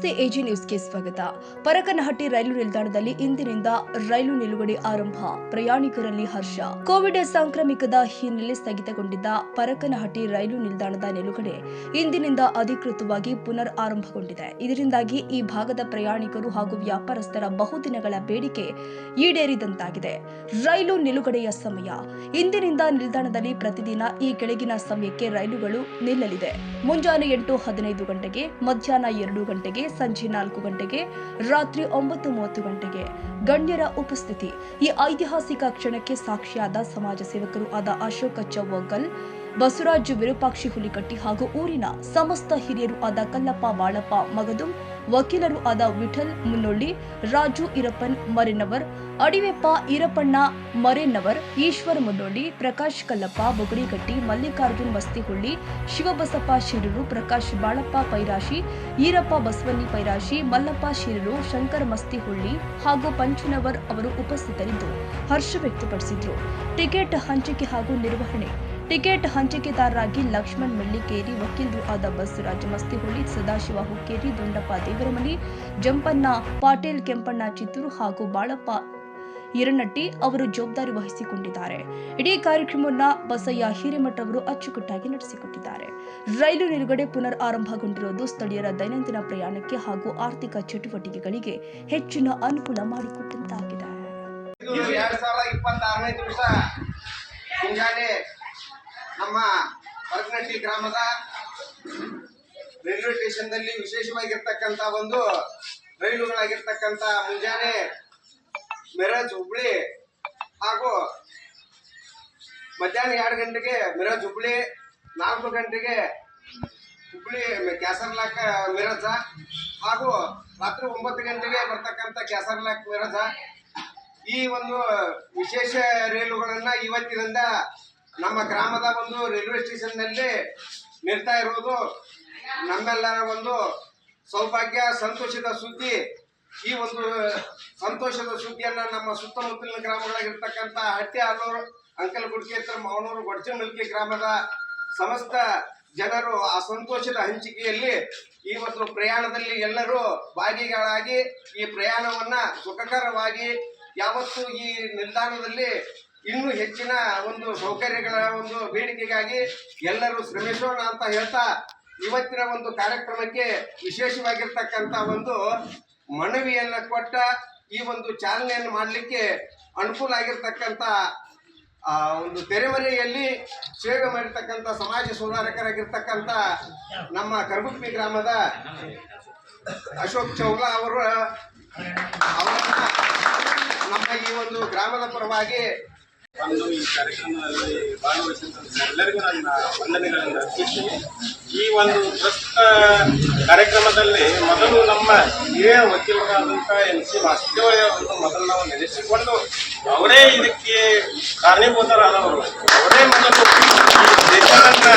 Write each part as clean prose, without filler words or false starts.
ನಮಸ್ತೆ ಎಜಿ ನ್ಯೂಸ್ಗೆ ಸ್ವಾಗತ. ಪರಕನಹಟ್ಟಿ ರೈಲು ನಿಲ್ದಾಣದಲ್ಲಿ ಇಂದಿನಿಂದ ರೈಲು ನಿಲುಗಡೆ ಆರಂಭ, ಪ್ರಯಾಣಿಕರಲ್ಲಿ ಹರ್ಷ. ಕೋವಿಡ್ ಸಾಂಕ್ರಾಮಿಕದ ಹಿನ್ನೆಲೆ ಸ್ಥಗಿತಗೊಂಡಿದ್ದ ಪರಕನಹಟ್ಟಿ ರೈಲು ನಿಲ್ದಾಣದ ನಿಲುಗಡೆ ಇಂದಿನಿಂದ ಅಧಿಕೃತವಾಗಿ ಪುನರ್ ಆರಂಭಗೊಂಡಿದೆ. ಇದರಿಂದಾಗಿ ಈ ಭಾಗದ ಪ್ರಯಾಣಿಕರು ಹಾಗೂ ವ್ಯಾಪಾರಸ್ಥರ ಬಹುದಿನಗಳ ಬೇಡಿಕೆ ಈಡೇರಿದಂತಾಗಿದೆ. ರೈಲು ನಿಲುಗಡೆಯ ಸಮಯ ಇಂದಿನಿಂದ ನಿಲ್ದಾಣದಲ್ಲಿ ಪ್ರತಿದಿನ ಈ ಕೆಳಗಿನ ಸಮಯಕ್ಕೆ ರೈಲುಗಳು ನಿಲ್ಲಲಿದೆ. ಮುಂಜಾನೆ 8:15 ಗಂಟೆಗೆ, ಮಧ್ಯಾಹ್ನ 2 ಗಂಟೆಗೆ, ಸಂಜೆ 4 ಗಂಟೆಗೆ, ರಾತ್ರಿ 9:30 ಗಂಟೆಗೆ. ಗಣ್ಯರ ಉಪಸ್ಥಿತಿ. ಈ ಐತಿಹಾಸಿಕ ಕ್ಷಣಕ್ಕೆ ಸಾಕ್ಷಿಯಾದ ಸಮಾಜ ಸೇವಕರು ಆದ ಅಶೋಕ ಚವ್ವಗಲ್, ಬಸವರಾಜ್ ವಿರೂಪಾಕ್ಷಿ ಹುಲಿಕಟ್ಟಿ ಹಾಗೂ ಊರಿನ ಸಮಸ್ತ ಹಿರಿಯರು ಆದ ಕಲ್ಲಪ್ಪ ಬಾಳಪ್ಪ ಮಗದುಂ, ವಕೀಲರು ಆದ ವಿಠಲ್ ಮುನ್ನೊಳ್ಳಿ, ರಾಜು ಈರಪ್ಪನ್ ಮರೆನ್ನವರ್, ಅಡಿವೆಪ್ಪ ಈರಪ್ಪಣ್ಣ ಮರೆನ್ನವರ್, ಈಶ್ವರ ಮುನ್ನೊಳ್ಳಿ, ಪ್ರಕಾಶ್ ಕಲ್ಲಪ್ಪ ಬೊಗಡಿಗಟ್ಟಿ, ಮಲ್ಲಿಕಾರ್ಜುನ್ ಮಸ್ತಿಹುಳ್ಳಿ, ಶಿವಬಸಪ್ಪ ಶಿರೂರು, ಪ್ರಕಾಶ್ ಬಾಳಪ್ಪ ಪೈರಾಶಿ, ಈರಪ್ಪ ಬಸವನ್ನಿ ಪೈರಾಶಿ, ಮಲ್ಲಪ್ಪ ಶಿರೂರು, ಶಂಕರ್ ಮಸ್ತಿಹುಳ್ಳಿ ಹಾಗೂ ಪಂಚನವರ್ ಅವರು ಉಪಸ್ಥಿತರಿದ್ದು ಹರ್ಷ ವ್ಯಕ್ತಪಡಿಸಿದರು. ಟಿಕೆಟ್ ಹಂಚಿಕೆ ಹಾಗೂ ನಿರ್ವಹಣೆ. ಟಿಕೆಟ್ ಹಂಚಿಕೆದಾರರಾಗಿ ಲಕ್ಷ್ಮಣ್ ಮೆಳ್ಳಿಕೇರಿ, ವಕೀಲರು ಆದ ಬಸವರಾಜ ಮಸ್ತಿಹುಳ್ಳಿ, ಸದಾಶಿವ ಹುಕ್ಕೇರಿ, ದುಂಡಪ್ಪ ದೇವರಮನಿ, ಜಂಪಣ್ಣ ಪಾಟೀಲ್, ಕೆಂಪಣ್ಣ ಚಿತ್ತೂರು ಹಾಗೂ ಬಾಳಪ್ಪ ಹಿರನಟ್ಟಿ ಅವರು ಜವಾಬ್ದಾರಿ ವಹಿಸಿಕೊಂಡಿದ್ದಾರೆ. ಇಡೀ ಕಾರ್ಯಕ್ರಮವನ್ನು ಬಸಯ್ಯ ಹಿರೇಮಠ ಅವರು ಅಚ್ಚುಕಟ್ಟಾಗಿ ನಡೆಸಿಕೊಟ್ಟಿದ್ದಾರೆ. ರೈಲು ನಿಲುಗಡೆ ಪುನರ್ ಆರಂಭಗೊಂಡಿರುವುದು ಸ್ಥಳೀಯರ ದೈನಂದಿನ ಪ್ರಯಾಣಕ್ಕೆ ಹಾಗೂ ಆರ್ಥಿಕ ಚಟುವಟಿಕೆಗಳಿಗೆ ಹೆಚ್ಚಿನ ಅನುಕೂಲ ಮಾಡಿಕೊಟ್ಟಂತಾಗಿದೆ. ನಮ್ಮ ಪರಕನಹಟ್ಟಿ ಗ್ರಾಮದ ರೈಲ್ವೆ ಸ್ಟೇಷನ್ದಲ್ಲಿ ವಿಶೇಷವಾಗಿರ್ತಕ್ಕಂಥ ಒಂದು ರೈಲುಗಳಾಗಿರ್ತಕ್ಕಂಥ ಮುಂಜಾನೆ ಮಿರಜ್ ಹುಬ್ಳಿ ಹಾಗೂ ಮಧ್ಯಾಹ್ನ 2 ಗಂಟೆಗೆ ಮಿರಜ್ ಹುಬ್ಳಿ, 4 ಗಂಟೆಗೆ ಹುಬ್ಳಿ ಕ್ಯಾಸರ್ಲಾಕ್ ಮಿರಜ ಹಾಗೂ ರಾತ್ರಿ 9 ಗಂಟೆಗೆ ಬರ್ತಕ್ಕಂಥ ಕ್ಯಾಸರ್ಲಾಕ್ ಮಿರಜ. ಈ ಒಂದು ವಿಶೇಷ ರೈಲುಗಳನ್ನ ಇವತ್ತಿನಿಂದ ನಮ್ಮ ಗ್ರಾಮದ ಒಂದು ರೈಲ್ವೆ ಸ್ಟೇಷನ್ನಲ್ಲಿ ನಿಲ್ತಾ ಇರುವುದು ನಮ್ಮೆಲ್ಲರ ಒಂದು ಸೌಭಾಗ್ಯ, ಸಂತೋಷದ ಸುದ್ದಿ. ಈ ಒಂದು ಸಂತೋಷದ ಸುದ್ದಿಯನ್ನ ನಮ್ಮ ಸುತ್ತಮುತ್ತಲಿನ ಗ್ರಾಮಗಳಾಗಿರ್ತಕ್ಕಂಥ ಹಟ್ಟಿ, ಆಲೂರು, ಅಂಕಲ್ ಗುಡ್ಕೇತ್ರ, ಮಾವನೂರು, ಗೊಡ್ಜಮಲ್ಕಿ ಗ್ರಾಮದ ಸಮಸ್ತ ಜನರು ಆ ಸಂತೋಷದ ಹಂಚಿಕೆಯಲ್ಲಿ ಈ ಒಂದು ಪ್ರಯಾಣದಲ್ಲಿ ಎಲ್ಲರೂ ಭಾಗಿಗಳಾಗಿ ಈ ಪ್ರಯಾಣವನ್ನ ಸುಖಕರವಾಗಿ ಯಾವತ್ತು ಈ ನಿಲ್ದಾಣದಲ್ಲಿ ಇನ್ನೂ ಹೆಚ್ಚಿನ ಒಂದು ಸೌಕರ್ಯಗಳ ಒಂದು ಬೇಡಿಕೆಗಾಗಿ ಎಲ್ಲರೂ ಶ್ರಮಿಸೋಣ ಅಂತ ಹೇಳ್ತಾ ಇವತ್ತಿನ ಒಂದು ಕಾರ್ಯಕ್ರಮಕ್ಕೆ ವಿಶೇಷವಾಗಿರ್ತಕ್ಕಂಥ ಒಂದು ಮನವಿಯನ್ನ ಕೊಟ್ಟ ಈ ಒಂದು ಚಾಲನೆಯನ್ನು ಮಾಡಲಿಕ್ಕೆ ಅನುಕೂಲ ಆಗಿರ್ತಕ್ಕಂಥ ಒಂದು ತೆರೆಮರೆಯಲ್ಲಿ ಸೇವೆ ಮಾಡಿರ್ತಕ್ಕಂಥ ಸಮಾಜ ಸುಧಾರಕರಾಗಿರ್ತಕ್ಕಂಥ ನಮ್ಮ ಕರಗುಪ್ಪಿ ಗ್ರಾಮದ ಅಶೋಕ್ ಚೌಲ ಅವರು ನಮ್ಮ ಈ ಒಂದು ಗ್ರಾಮದ ಪರವಾಗಿ ಈ ಕಾರ್ಯಕ್ರಮದಲ್ಲಿ ಭಾಗವಹಿಸಿದಂಥ ಎಲ್ಲರಿಗೂ ನನ್ನ ವಂದನೆಗಳನ್ನು ಅರ್ಪಿಸ್ತೀನಿ. ಈ ಒಂದು ಪ್ರಸ್ತುತ ಕಾರ್ಯಕ್ರಮದಲ್ಲಿ ಮೊದಲು ನಮ್ಮ ಹಿರಿಯ ವಕೀಲರಾದಂಥ NC ವಾಸುದೇವಯ್ಯ ಅವರನ್ನು ಮೊದಲು ನಾವು ನೆನೆಸಿಕೊಂಡು ಅವರೇ ಇದಕ್ಕೆ ಕಾರಣೀಭೂತರಾದವರು. ಅವರೇ ಮೊದಲು ಈ ದೇಶವನ್ನು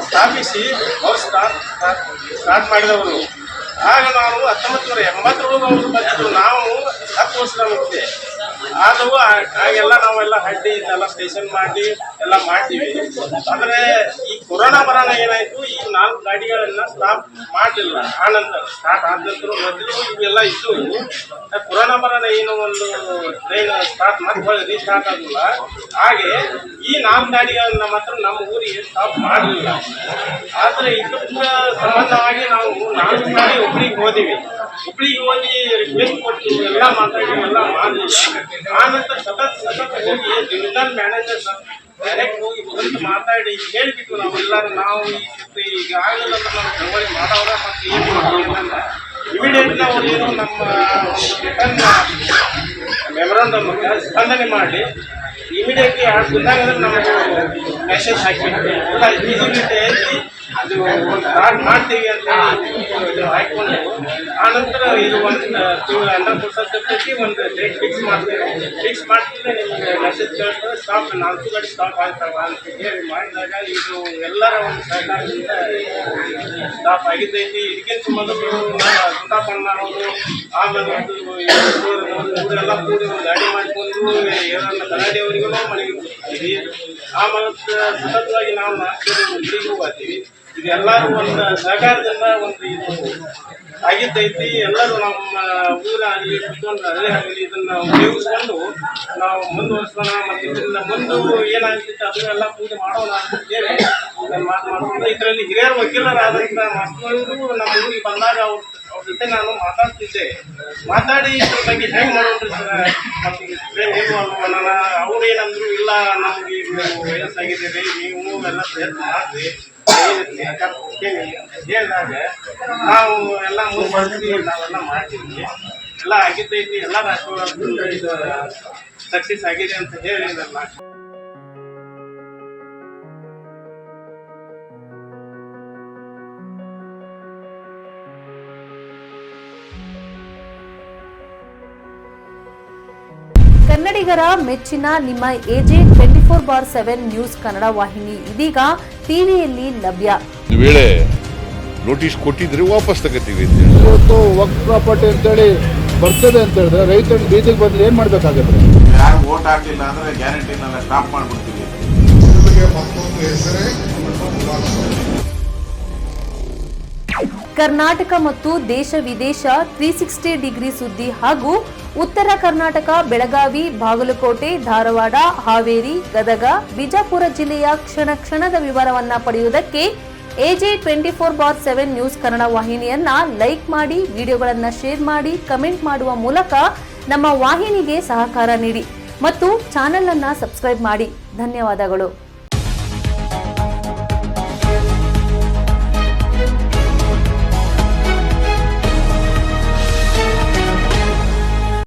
ಸ್ಥಾಪಿಸಿ ಅವರು ಸ್ಟಾರ್ಟ್ ಮಾಡಿದವರು. ಆಗ ನಾವು 1980 ಅವರು ಬಂದಿದ್ದು, ನಾವು 10 ವರ್ಷದ ಮುಂಚೆ ಆದವು. ಆಗೆಲ್ಲ ನಾವೆಲ್ಲ ಹಡ್ಡಿ ಇದೆಲ್ಲ ಸ್ಟೇಷನ್ ಮಾಡಿ ಎಲ್ಲ ಮಾಡ್ತೀವಿ. ಆದರೆ ಈ ಕೊರೋನಾ ಬರೋಣ ಏನಾಯ್ತು, ಈ 4 ಗಾಡಿಗಳನ್ನ ಸ್ಟಾಪ್ ಮಾಡಲಿಲ್ಲ. ಆನಂತರ ಸ್ಟಾರ್ಟ್ ಆದ ನಂತರ ಮೊದಲು ಇವೆಲ್ಲ ಇತ್ತು. ಕೊರೋನಾ ಬರೋಣ ಏನು ಒಂದು ಟ್ರೈನ್ ಸ್ಟಾರ್ಟ್ ಮಾಡಿ ರೀಸ್ಟಾರ್ಟ್ ಆಗಲಿಲ್ಲ. ಹಾಗೆ ಈ 4 ಗಾಡಿಗಳನ್ನ ಮಾತ್ರ ನಮ್ಮ ಊರಿಗೆ ಸ್ಟಾಪ್ ಮಾಡಲಿಲ್ಲ. ಆದರೆ ಇದಕ್ಕೆ ಸಂಬಂಧವಾಗಿ ನಾವು 4 ಗಾಡಿ ಹುಬ್ಳಿಗೆ ಹೋದಿವಿ. ಹುಬ್ಳಿಗೆ ಹೋಗಿ ರಿಕ್ವೆಸ್ಟ್ ಕೊಟ್ಟು ಎಲ್ಲ ಮಾತಾಡಿ ಎಲ್ಲ ಮಾಡಲಿಲ್ಲ. ಆನಂತರ ಸತತ ಹೋಗಿ ಡಿವಿಷನಲ್ ಮ್ಯಾನೇಜರ್ ಡೈರೆಕ್ಟ್ ಹೋಗಿ ಬಂದು ಮಾತಾಡಿ ಹೇಳಿಬಿಟ್ಟು ನಾವು ಈಗ ಆಗಲಿಲ್ಲ ಅಂತ ನಾವು ಚಳವಳಿ ಮಾಡೋರ ಮತ್ತು ಏನು ಮಾಡೋಲ್ಲ. ಇಮಿಡಿಯೇಟ್ಲಿ ಅವರು ಏನು ನಮ್ಮ ರಿಟರ್ನ್ ಮೆಮೊರಾಂಡಮ್ ಸ್ಪಂದನೆ ಮಾಡಿ ಇಮಿಡಿಯೇಟ್ಲಿ ಗೊತ್ತಾಗಂದ್ರೆ ನಮಗೆ ಮೆಸೇಜ್ ಹಾಕಿಬಿಟ್ಟು ಎಲ್ಲ ವಿಸಿಬಿಲಿಟಿ ಐತಿ, ಅದು ಸ್ಟಾರ್ಟ್ ಮಾಡ್ತೀವಿ ಅಂತ ಹಾಕೊಂಡು ಆನಂತರ ಇದು ಒಂದು ಅಂಡರ್ ಪ್ರೊಸೆಸ್ ಒಂದು ಡೇಟ್ ಫಿಕ್ಸ್ ಮಾಡ್ತೀವಿ ನಿಮಗೆ ಮೆಸೇಜ್ ಕೇಳ್ತಾರೆ, ಸ್ಟಾಪ್ 4 ಗಾಡಿ ಸ್ಟಾಪ್ ಆಗ್ತಾವ ಅಂತ ಹೇಳಿ ಮಾಡಿದಾಗ ಇದು ಎಲ್ಲರ ಒಂದು ಸಹಕಾರದಿಂದ ಸ್ಟಾಪ್ ಆಗಿದ್ದೈತಿ. ಇದಕ್ಕಿಂತ ಮೊದಲು ಗುಂಡಾಪಣ್ಣ ಅವರು ಆಮೇಲೆ ಇವರೆಲ್ಲ ಕೂಡಿ ಒಂದು ಗಾಡಿ ಮಾಡಿಕೊಂಡು ಏನನ್ನ ಕನ್ನಡಿಯವರಿಗೂ ಮನೆಗೆ ಕೊಡ್ತೀವಿ. ಆ ಮೂಲಕ ಸತತವಾಗಿ ನಾವು ಇಲ್ಲಿಗೂ ಬರ್ತೀವಿ. ಇದೆಲ್ಲರೂ ಒಂದು ಸಹಕಾರದಿಂದ ಒಂದು ಇದು ಆಗಿದ್ದೈತಿ. ಎಲ್ಲರೂ ನಮ್ಮ ಊರಾಗಲಿ ಕುತ್ಕೊಂಡು ಅದೇ ಆಗಲಿ ಇದನ್ನ ಉಪಯೋಗಿಸ್ಕೊಂಡು ನಾವು ಮುಂದುವರಿಸೋಣ. ಮತ್ತು ಇದರಿಂದ ಮುಂದೆ ಏನಾಗ್ತಿತ್ತು ಅದನ್ನೆಲ್ಲ ಪೂಜೆ ಮಾಡೋಣ ಅಂತೇಳಿ ಮಾತು ಮಾಡ್ಕೊಂಡು ಇದರಲ್ಲಿ ಹಿರಿಯರ ವಕೀಲರಾದಂಥ ಮಾಸ್ತವರು ನಮ್ಮ ಊರಿಗೆ ಬಂದಾಗ ಅವ್ರ ಜೊತೆ ನಾನು ಮಾತಾಡ್ತಿದ್ದೆ. ಮಾತಾಡಿ ಇದ್ರ ಬಗ್ಗೆ ಹೆಂಗೆ ಮಾಡೋದ್ರಿ ಮತ್ತು ಏನು ಅಲ್ವಲ್ಲ, ಅವ್ರು ಏನಂದ್ರು ಇಲ್ಲ ನಮಗೆ ವಯಸ್ಸಾಗಿದ್ದೀರಿ, ನೀವು ಎಲ್ಲ ಪ್ರಯತ್ನ ಮಾಡಿರಿ ಹೇಳಿದಾಗ ನಾವು ಎಲ್ಲ ಮುಂದುವರಿಸಿ ನಾವೆಲ್ಲ ಮಾಡ್ತೀವಿ. ಎಲ್ಲ ಆಗಿದ್ದೈತಿ, ಎಲ್ಲ ರಾಷ್ಟ್ರದಿಂದ ಇದು ಸಕ್ಸಸ್ ಆಗಿದೆ ಅಂತ ಹೇಳಿದ್ರಲ್ಲ. ಕನ್ನಡಿಗರ ಮೆಚ್ಚಿನ ನಿಮ್ಮ ಎಜೆ 24/7 ನ್ಯೂಸ್ ಕನ್ನಡ ವಾಹಿನಿ ಇದೀಗ ಟಿವಿಯಲ್ಲಿ ಲಭ್ಯ. ವೇಳೆ ನೋಟಿಸ್ ಕೊಟ್ಟಿದ್ರೆ ವಾಪಸ್ ತಗೋತೀವಿ. ಇವತ್ತು ವಕ್ಫ್ ಪ್ರಾಪರ್ಟಿ ಅಂತೇಳಿ ಬರ್ತದೆ ಅಂತ ಹೇಳಿದ್ರೆ ರೈತರು ಬೀದಿಗೆ ಬಂದು ಏನ್ ಮಾಡ್ಬೇಕಾಗತ್ತೆ? ಯಾರು ವೋಟ್ ಹಾಕಲಿಲ್ಲ ಅಂದ್ರೆ ಗ್ಯಾರಂಟಿನೆಲ್ಲ ಸ್ಟಾಪ್ ಮಾಡ್ಬಿಡ್ತೀವಿ. ಕರ್ನಾಟಕ ಮತ್ತು ದೇಶ ವಿದೇಶ 360 ಡಿಗ್ರಿ ಸುದ್ದಿ ಹಾಗೂ ಉತ್ತರ ಕರ್ನಾಟಕ, ಬೆಳಗಾವಿ, ಬಾಗಲಕೋಟೆ, ಧಾರವಾಡ, ಹಾವೇರಿ, ಗದಗ, ಬಿಜಾಪುರ ಜಿಲ್ಲೆಯ ಕ್ಷಣ ಕ್ಷಣದ ವಿವರವನ್ನ ಪಡೆಯುವುದಕ್ಕೆ ಎಜೆ 24/7 ನ್ಯೂಸ್ ಕನ್ನಡ ವಾಹಿನಿಯನ್ನ ಲೈಕ್ ಮಾಡಿ, ವಿಡಿಯೋಗಳನ್ನ ಶೇರ್ ಮಾಡಿ, ಕಮೆಂಟ್ ಮಾಡುವ ಮೂಲಕ ನಮ್ಮ ವಾಹಿನಿಗೆ ಸಹಕಾರ ನೀಡಿ ಮತ್ತು ಚಾನೆಲ್ ಅನ್ನ ಸಬ್ಸ್ಕ್ರೈಬ್ ಮಾಡಿ. ಧನ್ಯವಾದಗಳು.